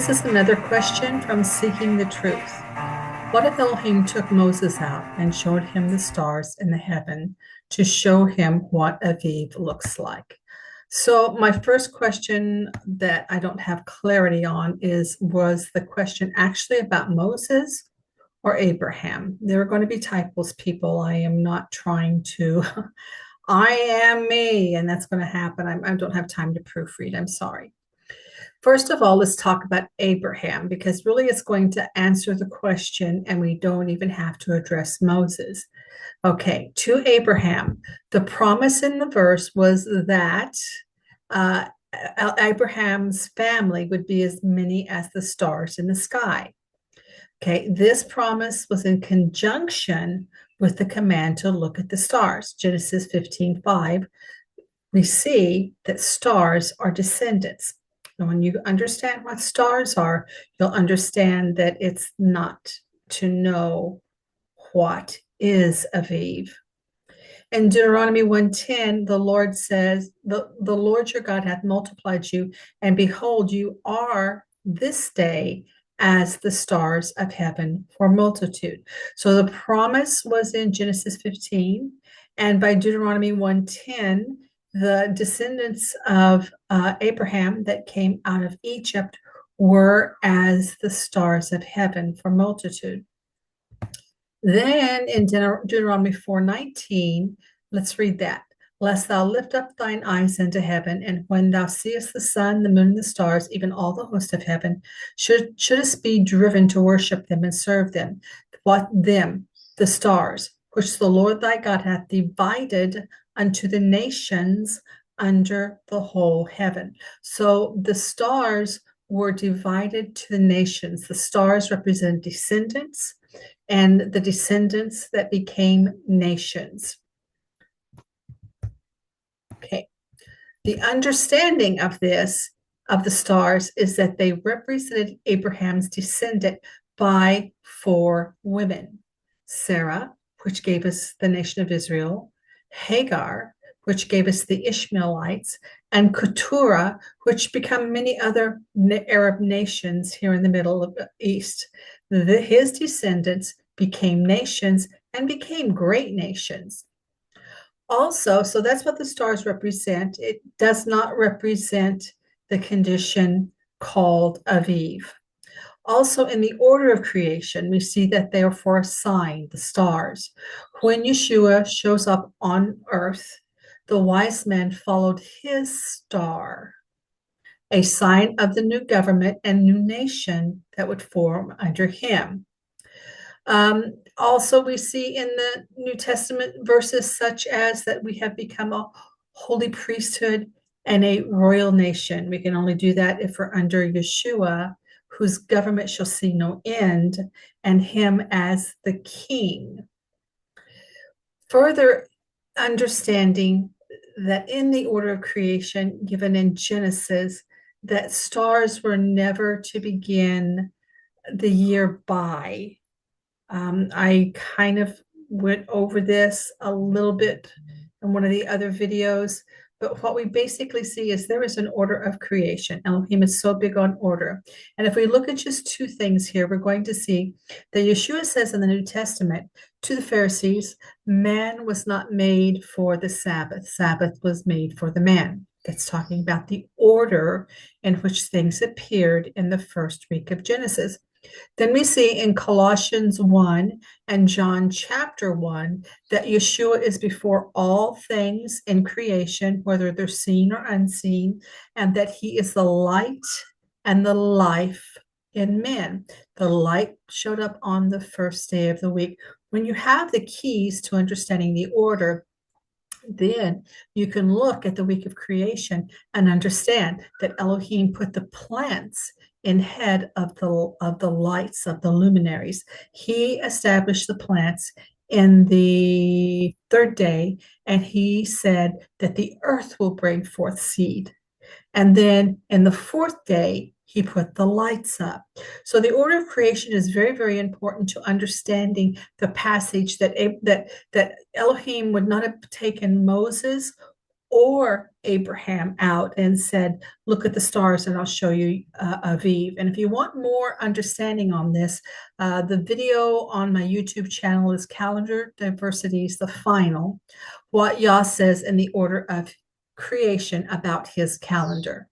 This is another question from Seeking the Truth. What if Elohim took Moses out and showed him the stars in the heaven to show him what Aviv looks like? So, my first question that I don't have clarity on is, was the question actually about Moses or Abraham? There are going to be typos, people. I am not trying to, I am me, and that's going to happen. I don't have time to proofread. I'm sorry. First of all, let's talk about Abraham because really it's going to answer the question, and we don't even have to address Moses. Okay, to Abraham, the promise in the verse was that uh, Abraham's family would be as many as the stars in the sky. Okay, this promise was in conjunction with the command to look at the stars. Genesis 15:5, we see that stars are descendants. And when you understand what stars are, you'll understand that it's not to know what is Aviv. In Deuteronomy 1:10, the Lord says, the Lord your God hath multiplied you, and behold, you are this day as the stars of heaven for multitude. So the promise was in Genesis 15, and by Deuteronomy 1:10, the descendants of Abraham that came out of Egypt were as the stars of heaven for multitude. Then in Deuteronomy 4:19, let's read that. Lest thou lift up thine eyes into heaven, and when thou seest the sun, the moon, and the stars, even all the host of heaven, shouldst be driven to worship them and serve them. What them? The stars, which the Lord thy God hath divided unto the nations under the whole heaven. So the stars were divided to the nations. The stars represent descendants, and the descendants that became nations. Okay. The understanding of this, of the stars, is that they represented Abraham's descendant by four women: Sarah, which gave us the nation of Israel; Hagar, which gave us the Ishmaelites; and Keturah, which become many other Arab nations here in the Middle of the East. His descendants became nations and became great nations. Also, so that's what the stars represent. It does not represent the condition called Aviv. Also, in the order of creation, we see that they are for a sign, the stars. When Yeshua shows up on earth, the wise men followed his star, a sign of the new government and new nation that would form under him. Also, we see in the New Testament verses such as that we have become a holy priesthood and a royal nation. We can only do that if we're under Yeshua, whose government shall see no end, and him as the king. Further understanding that in the order of creation given in Genesis, that stars were never to begin the year by. I kind of went over this a little bit in one of the other videos, but what we basically see is there is an order of creation. Elohim is so big on order. And if we look at just two things here, we're going to see that Yeshua says in the New Testament to the Pharisees, man was not made for the Sabbath. Sabbath was made for the man. It's talking about the order in which things appeared in the first week of Genesis. Then we see in Colossians 1 and John chapter 1 that Yeshua is before all things in creation, whether they're seen or unseen, and that he is the light and the life in men. The light showed up on the first day of the week. When you have the keys to understanding the order, then you can look at the week of creation and understand that Elohim put the plants in head of the lights of the luminaries. He established the plants in the third day, and he said that the earth will bring forth seed. And then in the fourth day, he put the lights up. So the order of creation is very, very important to understanding the passage that Elohim would not have taken Moses or Abraham out and said, look at the stars and I'll show you Aviv. And if you want more understanding on this, the video on my YouTube channel is Calendar Diversities, the Final, what Yah says in the order of creation about his calendar.